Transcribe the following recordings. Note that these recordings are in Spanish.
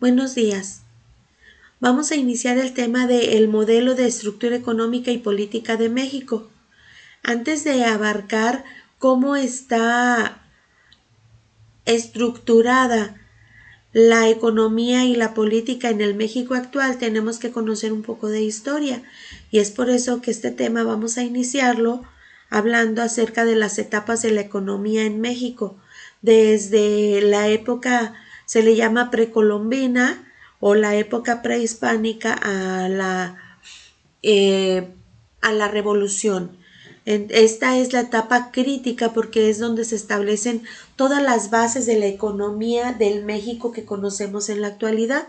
Buenos días. Vamos a iniciar el tema del modelo de estructura económica y política de México. Antes de abarcar cómo está estructurada la economía y la política en el México actual, tenemos que conocer un poco de historia. Y es por eso que este tema vamos a iniciarlo hablando acerca de las etapas de la economía en México. Desde la época, se le llama precolombina, o la época prehispánica a la revolución. Esta es la etapa crítica porque es donde se establecen todas las bases de la economía del México que conocemos en la actualidad.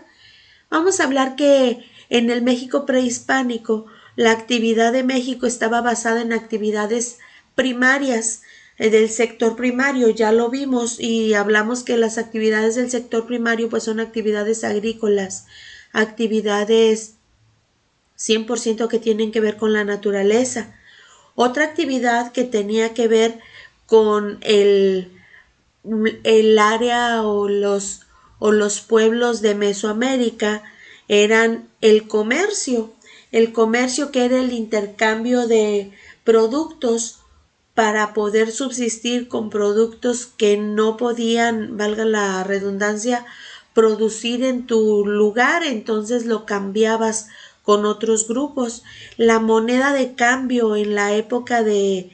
Vamos a hablar que en el México prehispánico la actividad de México estaba basada en actividades primarias del sector primario, ya lo vimos y hablamos que las actividades del sector primario pues son actividades agrícolas, actividades 100% que tienen que ver con la naturaleza. Otra actividad que tenía que ver con el área o los pueblos de Mesoamérica eran el comercio que era el intercambio de productos para poder subsistir con productos que no podían, valga la redundancia, producir en tu lugar, entonces lo cambiabas con otros grupos. La moneda de cambio en la época de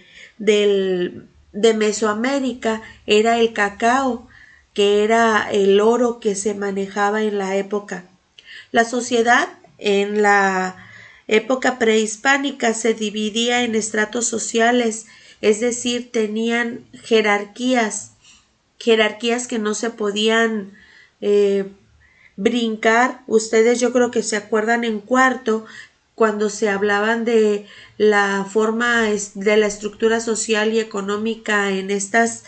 Mesoamérica era el cacao, que era el oro que se manejaba en la época. La sociedad en la época prehispánica se dividía en estratos sociales, es decir, tenían jerarquías que no se podían brincar. Ustedes yo creo que se acuerdan en cuarto cuando se hablaban de la forma de la estructura social y económica en estas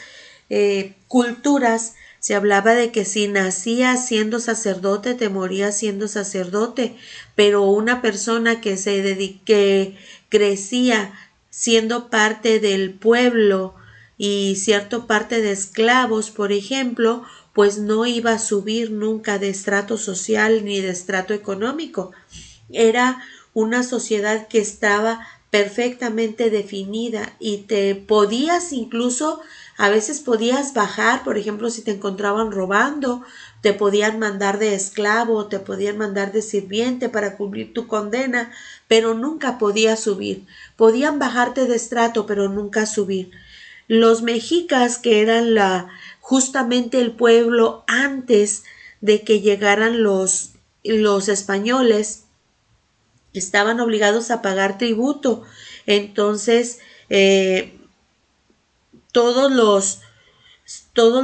culturas. Se hablaba de que si nacías siendo sacerdote, te morías siendo sacerdote, pero una persona que crecía siendo parte del pueblo y cierta parte de esclavos, por ejemplo, pues no iba a subir nunca de estrato social ni de estrato económico. Era una sociedad que estaba perfectamente definida y te podías incluso, a veces podías bajar, por ejemplo, si te encontraban robando, te podían mandar de esclavo, te podían mandar de sirviente para cumplir tu condena, pero nunca podías subir. Podían bajarte de estrato, pero nunca subir. Los mexicas, que eran justamente el pueblo antes de que llegaran los españoles, estaban obligados a pagar tributo. Entonces, todos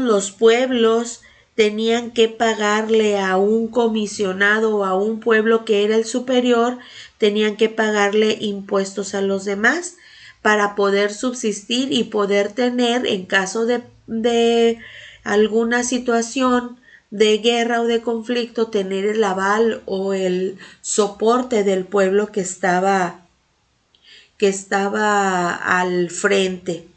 los pueblos tenían que pagarle a un comisionado o a un pueblo que era el superior, tenían que pagarle impuestos a los demás para poder subsistir y poder tener, en caso de alguna situación de guerra o de conflicto, tener el aval o el soporte del pueblo que estaba al frente.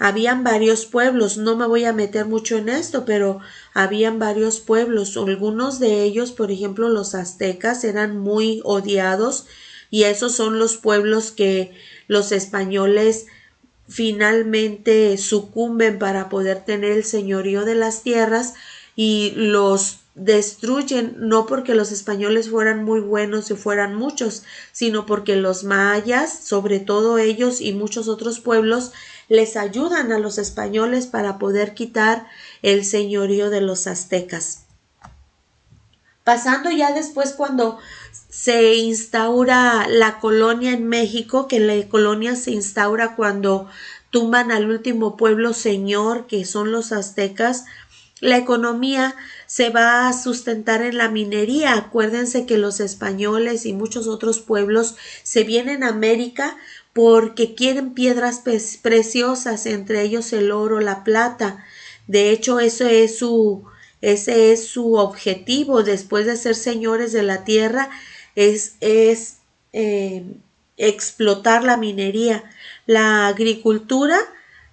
Habían varios pueblos, no me voy a meter mucho en esto, pero habían varios pueblos. Algunos de ellos, por ejemplo, los aztecas, eran muy odiados y esos son los pueblos que los españoles finalmente sucumben para poder tener el señorío de las tierras y los destruyen, no porque los españoles fueran muy buenos y fueran muchos, sino porque los mayas, sobre todo ellos y muchos otros pueblos, les ayudan a los españoles para poder quitar el señorío de los aztecas. Pasando ya después cuando se instaura la colonia en México, que la colonia se instaura cuando tumban al último pueblo señor, que son los aztecas, la economía se va a sustentar en la minería. Acuérdense que los españoles y muchos otros pueblos se vienen a América porque quieren piedras preciosas, entre ellos el oro, la plata. De hecho, ese es su objetivo después de ser señores de la tierra, es explotar la minería. La agricultura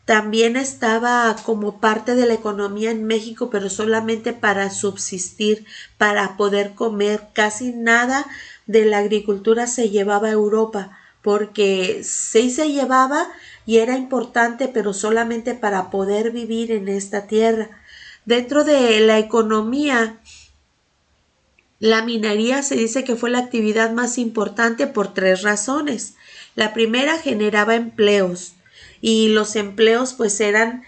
también estaba como parte de la economía en México, pero solamente para subsistir, para poder comer. Casi nada de la agricultura se llevaba a Europa, porque sí se llevaba y era importante, pero solamente para poder vivir en esta tierra. Dentro de la economía, la minería se dice que fue la actividad más importante por tres razones. La primera, generaba empleos, y los empleos pues eran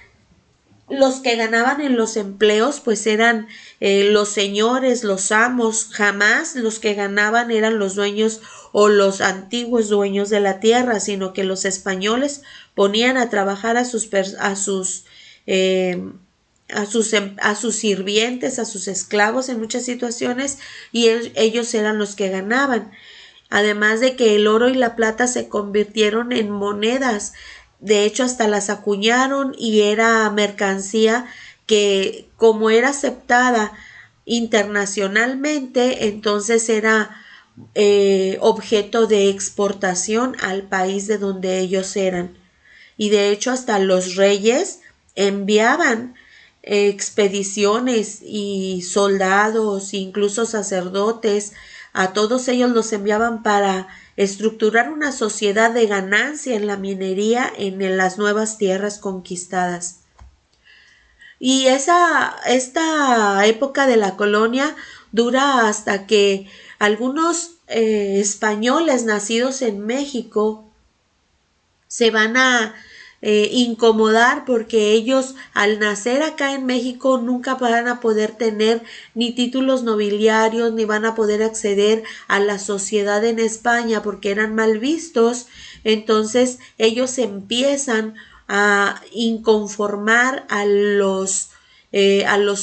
los que ganaban en los empleos pues eran los señores, los amos. Jamás los que ganaban eran los dueños o los antiguos dueños de la tierra, sino que los españoles ponían a trabajar eh, a sus sirvientes, a sus esclavos en muchas situaciones, y ellos eran los que ganaban. Además de que el oro y la plata se convirtieron en monedas. De hecho, hasta las acuñaron y era mercancía que, como era aceptada internacionalmente, entonces era objeto de exportación al país de donde ellos eran. Y de hecho hasta los reyes enviaban expediciones y soldados, incluso sacerdotes, a todos ellos los enviaban para estructurar una sociedad de ganancia en la minería en las nuevas tierras conquistadas. Y esta época de la colonia dura hasta que algunos españoles nacidos en México se van a incomodar, porque ellos al nacer acá en México nunca van a poder tener ni títulos nobiliarios, ni van a poder acceder a la sociedad en España porque eran mal vistos. Entonces ellos empiezan a inconformar a los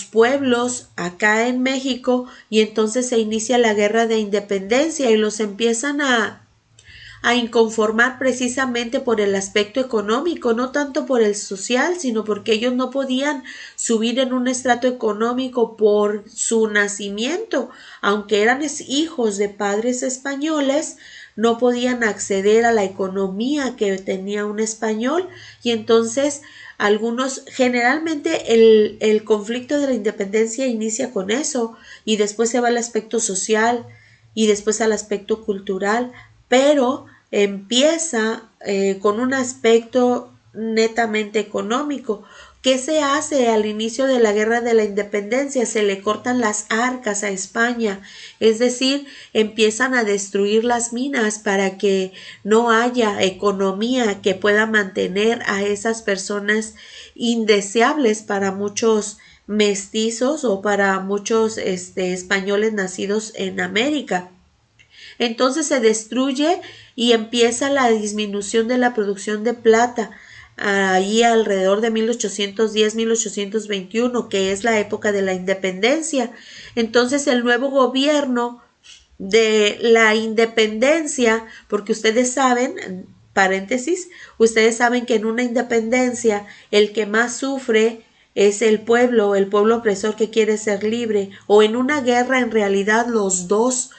pueblos acá en México, y entonces se inicia la guerra de independencia y los empiezan a inconformar precisamente por el aspecto económico, no tanto por el social, sino porque ellos no podían subir en un estrato económico por su nacimiento. Aunque eran hijos de padres españoles, no podían acceder a la economía que tenía un español, y entonces algunos, generalmente el conflicto de la independencia inicia con eso, y después se va al aspecto social y después al aspecto cultural, pero empieza con un aspecto netamente económico. ¿Qué se hace al inicio de la guerra de la independencia? Se le cortan las arcas a España, es decir, empiezan a destruir las minas para que no haya economía que pueda mantener a esas personas indeseables para muchos mestizos o para muchos españoles nacidos en América. Entonces se destruye y empieza la disminución de la producción de plata ahí alrededor de 1810-1821, que es la época de la independencia. Entonces el nuevo gobierno de la independencia, porque ustedes saben, paréntesis, ustedes saben que en una independencia el que más sufre es el pueblo opresor que quiere ser libre, o en una guerra en realidad los dos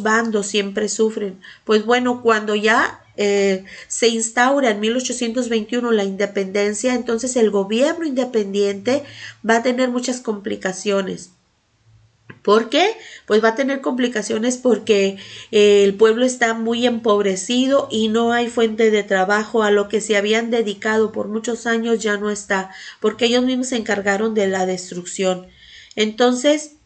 bandos siempre sufren. Pues bueno, cuando ya se instaura en 1821 la independencia, entonces el gobierno independiente va a tener muchas complicaciones. ¿Por qué? Pues va a tener complicaciones porque el pueblo está muy empobrecido y no hay fuente de trabajo. A lo que se habían dedicado por muchos años ya no está, porque ellos mismos se encargaron de la destrucción. Entonces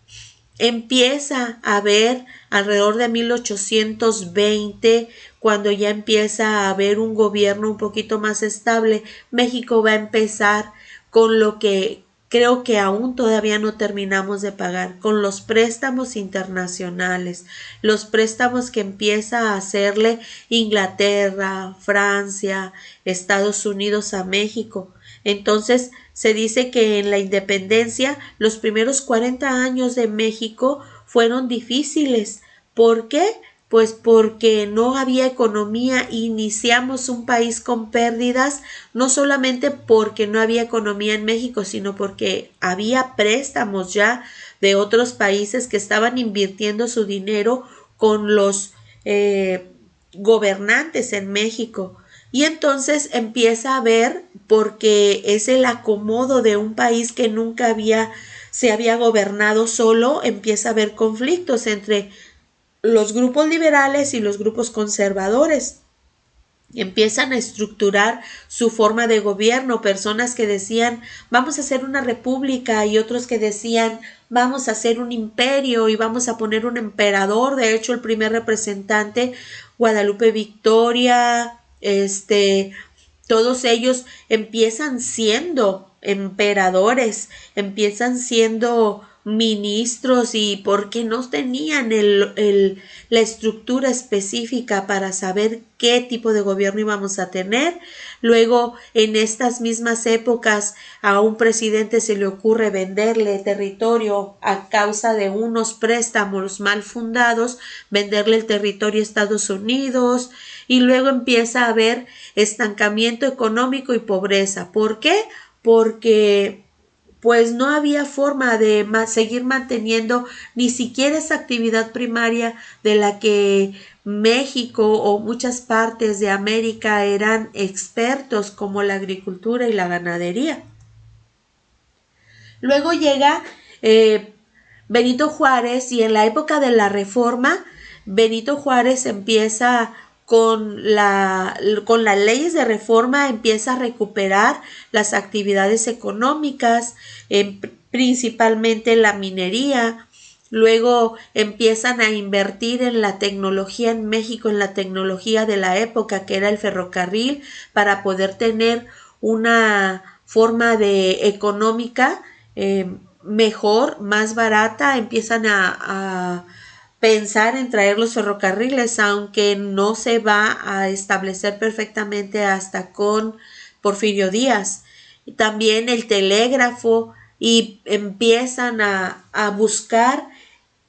empieza a haber alrededor de 1820, cuando ya empieza a haber un gobierno un poquito más estable, México va a empezar con lo que creo que aún todavía no terminamos de pagar, con los préstamos internacionales, los préstamos que empieza a hacerle Inglaterra, Francia, Estados Unidos a México. Entonces se dice que en la independencia los primeros 40 años de México fueron difíciles. ¿Por qué? Pues porque no había economía. Iniciamos un país con pérdidas, no solamente porque no había economía en México, sino porque había préstamos ya de otros países que estaban invirtiendo su dinero con los gobernantes en México. Y entonces empieza a ver, porque es el acomodo de un país que nunca se había gobernado solo, empieza a haber conflictos entre los grupos liberales y los grupos conservadores. Empiezan a estructurar su forma de gobierno, personas que decían vamos a hacer una república y otros que decían vamos a hacer un imperio y vamos a poner un emperador. De hecho, el primer representante, Guadalupe Victoria, todos ellos empiezan siendo emperadores, empiezan siendo ministros, y porque no tenían la estructura específica para saber qué tipo de gobierno íbamos a tener. Luego, en estas mismas épocas, a un presidente se le ocurre venderle territorio a causa de unos préstamos mal fundados, venderle el territorio a Estados Unidos, y luego empieza a haber estancamiento económico y pobreza. ¿Por qué? Porque pues no había forma de seguir manteniendo ni siquiera esa actividad primaria de la que México o muchas partes de América eran expertos, como la agricultura y la ganadería. Luego llega Benito Juárez, y en la época de la Reforma, Benito Juárez empieza con las leyes de reforma, empieza a recuperar las actividades económicas, principalmente la minería. Luego empiezan a invertir en la tecnología en México, en la tecnología de la época, que era el ferrocarril, para poder tener una forma de económica mejor, más barata. Empiezan a pensar en traer los ferrocarriles, aunque no se va a establecer perfectamente hasta con Porfirio Díaz. También el telégrafo, y empiezan a buscar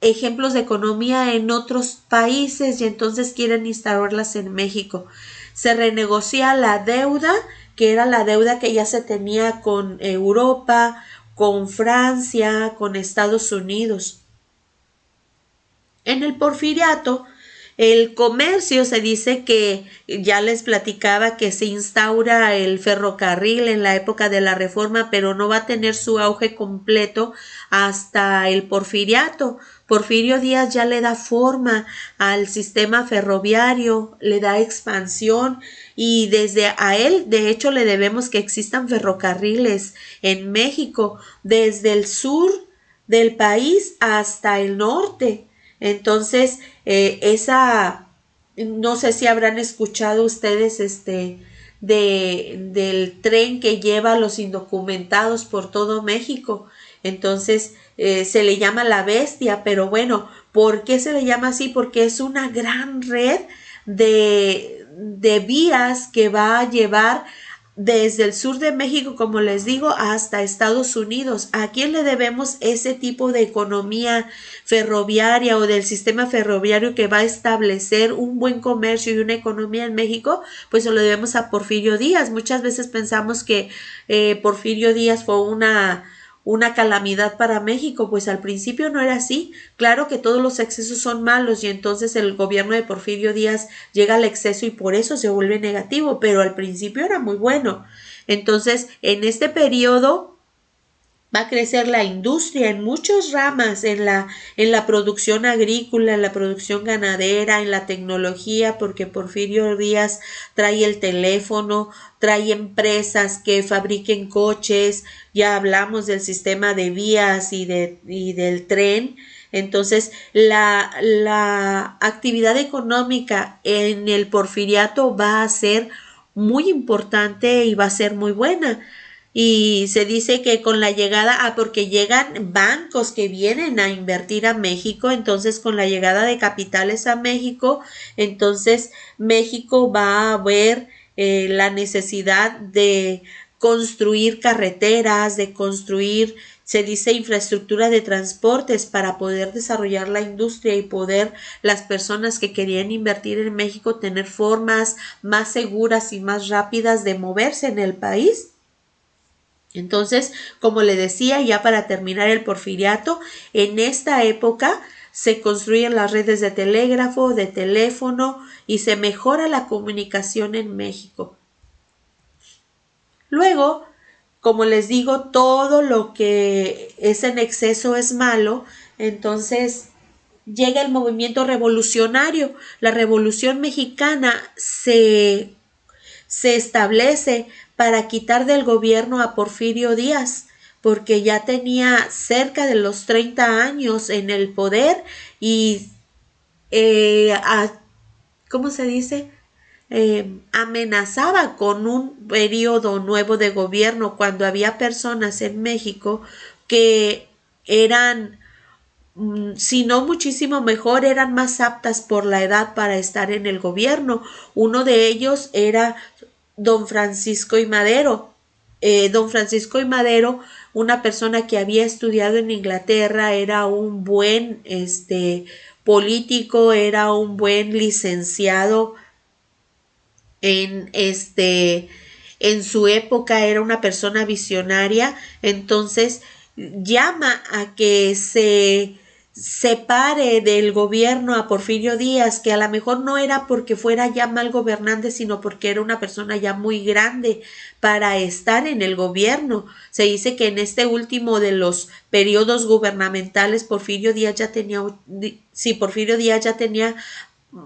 ejemplos de economía en otros países, y entonces quieren instaurarlas en México. Se renegocia la deuda, que era la deuda que ya se tenía con Europa, con Francia, con Estados Unidos. En el Porfiriato, el comercio, se dice que ya les platicaba que se instaura el ferrocarril en la época de la Reforma, pero no va a tener su auge completo hasta el Porfiriato. Porfirio Díaz ya le da forma al sistema ferroviario, le da expansión, y desde a él, de hecho, le debemos que existan ferrocarriles en México, desde el sur del país hasta el norte. Entonces, no sé si habrán escuchado ustedes del tren que lleva a los indocumentados por todo México. Entonces, se le llama la bestia, pero bueno, ¿por qué se le llama así? Porque es una gran red de vías que va a llevar desde el sur de México, como les digo, hasta Estados Unidos. ¿A quién le debemos ese tipo de economía ferroviaria o del sistema ferroviario que va a establecer un buen comercio y una economía en México? Pues se lo debemos a Porfirio Díaz. Muchas veces pensamos que Porfirio Díaz fue una calamidad para México, pues al principio no era así. Claro que todos los excesos son malos, y entonces el gobierno de Porfirio Díaz llega al exceso y por eso se vuelve negativo, pero al principio era muy bueno. Entonces, en este periodo va a crecer la industria en muchas ramas, en la producción agrícola, en la producción ganadera, en la tecnología, porque Porfirio Díaz trae el teléfono, trae empresas que fabriquen coches, ya hablamos del sistema de vías y del tren. Entonces, la actividad económica en el Porfiriato va a ser muy importante y va a ser muy buena. Y se dice que con la llegada, porque llegan bancos que vienen a invertir a México, entonces con la llegada de capitales a México, entonces México va a ver la necesidad de construir carreteras, de construir, se dice, infraestructura de transportes para poder desarrollar la industria y poder las personas que querían invertir en México tener formas más seguras y más rápidas de moverse en el país. Entonces, como le decía, ya para terminar el Porfiriato, en esta época se construyen las redes de telégrafo, de teléfono y se mejora la comunicación en México. Luego, como les digo, todo lo que es en exceso es malo, entonces llega el movimiento revolucionario. La Revolución Mexicana se establece para quitar del gobierno a Porfirio Díaz, porque ya tenía cerca de los 30 años en el poder y, ¿cómo se dice? Amenazaba con un periodo nuevo de gobierno cuando había personas en México que eran, si no muchísimo mejor, eran más aptas por la edad para estar en el gobierno. Uno de ellos era don Francisco I. Madero. Don Francisco I. Madero, una persona que había estudiado en Inglaterra, era un buen político, era un buen licenciado en su época, era una persona visionaria, entonces llama a que se separe del gobierno a Porfirio Díaz, que a lo mejor no era porque fuera ya mal gobernante, sino porque era una persona ya muy grande para estar en el gobierno. Se dice que en este último de los periodos gubernamentales, Porfirio Díaz ya tenía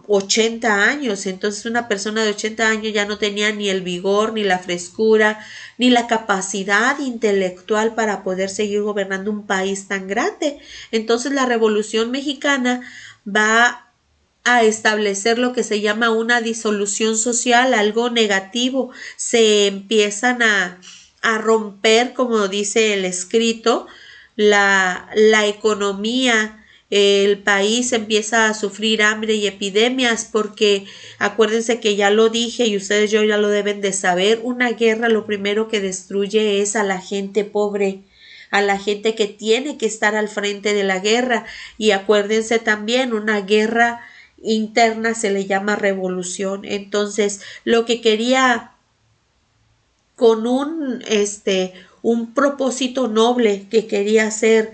80 años, entonces una persona de 80 años ya no tenía ni el vigor, ni la frescura, ni la capacidad intelectual para poder seguir gobernando un país tan grande. Entonces la Revolución Mexicana va a establecer lo que se llama una disolución social, algo negativo. Se empiezan a romper, como dice el escrito, la economía. El país empieza a sufrir hambre y epidemias porque acuérdense que ya lo dije y ustedes ya lo deben de saber, una guerra lo primero que destruye es a la gente pobre, a la gente que tiene que estar al frente de la guerra. Y acuérdense también, una guerra interna se le llama revolución. Entonces lo que quería con un propósito noble que quería hacer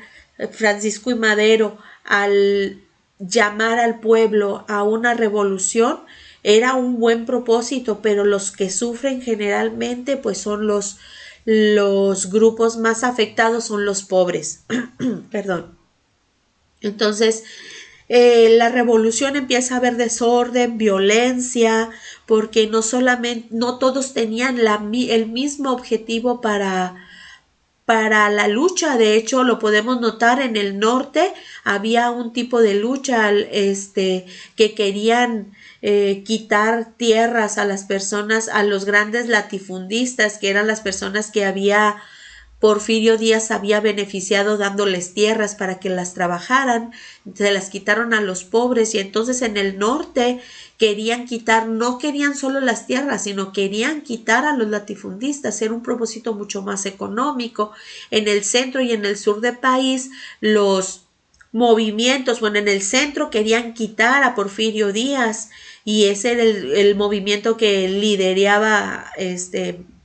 Francisco I. Madero al llamar al pueblo a una revolución, era un buen propósito, pero los que sufren generalmente pues son los grupos más afectados, son los pobres. Perdón. Entonces, la revolución empieza a haber desorden, violencia, porque no todos tenían el mismo objetivo para la lucha. De hecho, lo podemos notar en el norte, había un tipo de lucha que querían quitar tierras a las personas, a los grandes latifundistas, que eran las personas que Porfirio Díaz había beneficiado dándoles tierras para que las trabajaran, se las quitaron a los pobres y entonces en el norte querían quitar, no querían solo las tierras, sino querían quitar a los latifundistas, era un propósito mucho más económico. En el centro y en el sur del país, los movimientos, bueno, en el centro querían quitar a Porfirio Díaz y ese era el movimiento que lideraba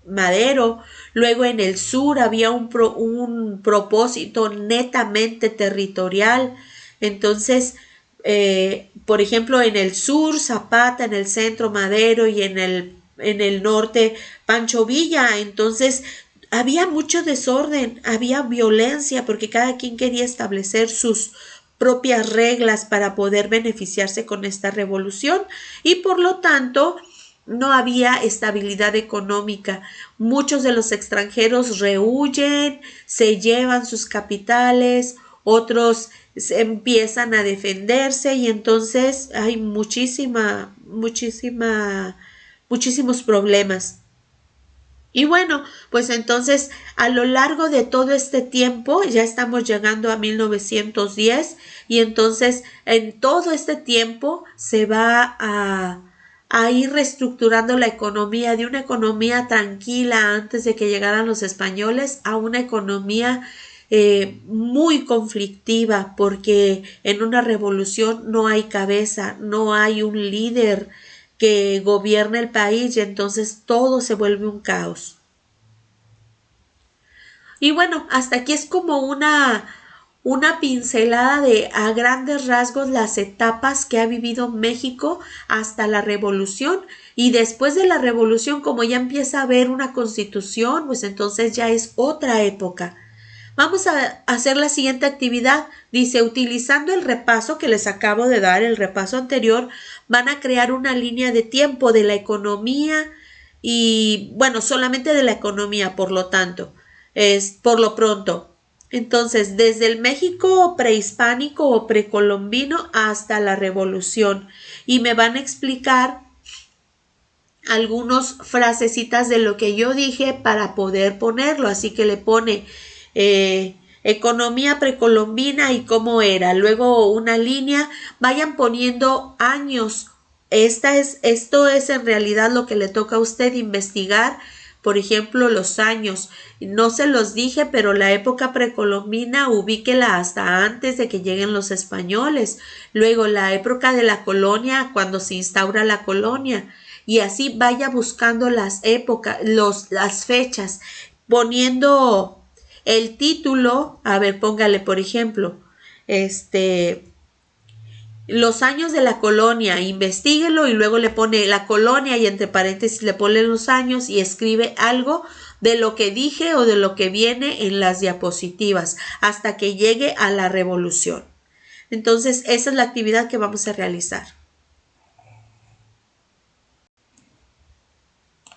Madero. Luego en el sur había un propósito netamente territorial. Entonces, por ejemplo, en el sur Zapata, en el centro Madero y en el norte Pancho Villa. Entonces, había mucho desorden, había violencia porque cada quien quería establecer sus propias reglas para poder beneficiarse con esta revolución y por lo tanto no había estabilidad económica. Muchos de los extranjeros rehuyen, se llevan sus capitales, otros empiezan a defenderse y entonces hay muchísimos problemas. Y bueno, pues entonces a lo largo de todo este tiempo, ya estamos llegando a 1910 y entonces en todo este tiempo se va a ir reestructurando la economía de una economía tranquila antes de que llegaran los españoles a una economía muy conflictiva porque en una revolución no hay cabeza, no hay un líder que gobierne el país y entonces todo se vuelve un caos. Y bueno, hasta aquí es como una pincelada de a grandes rasgos las etapas que ha vivido México hasta la revolución, y después de la revolución, como ya empieza a haber una constitución, pues entonces ya es otra época. Vamos a hacer la siguiente actividad. Dice, utilizando el repaso que les acabo de dar, el repaso anterior, van a crear una línea de tiempo de la economía y, bueno, solamente de la economía, por lo tanto, es por lo pronto. Entonces, desde el México prehispánico o precolombino hasta la revolución. Y me van a explicar algunos frasecitas de lo que yo dije para poder ponerlo. Así que le pone economía precolombina y cómo era. Luego una línea, vayan poniendo años. Esto es en realidad lo que le toca a usted investigar. Por ejemplo, los años. No se los dije, pero la época precolombina ubíquela hasta antes de que lleguen los españoles. Luego la época de la colonia, cuando se instaura la colonia. Y así vaya buscando las épocas, las fechas, poniendo el título. A ver, póngale, por ejemplo, los años de la colonia, investíguelo y luego le pone la colonia y entre paréntesis le pone los años y escribe algo de lo que dije o de lo que viene en las diapositivas hasta que llegue a la revolución. Entonces, esa es la actividad que vamos a realizar.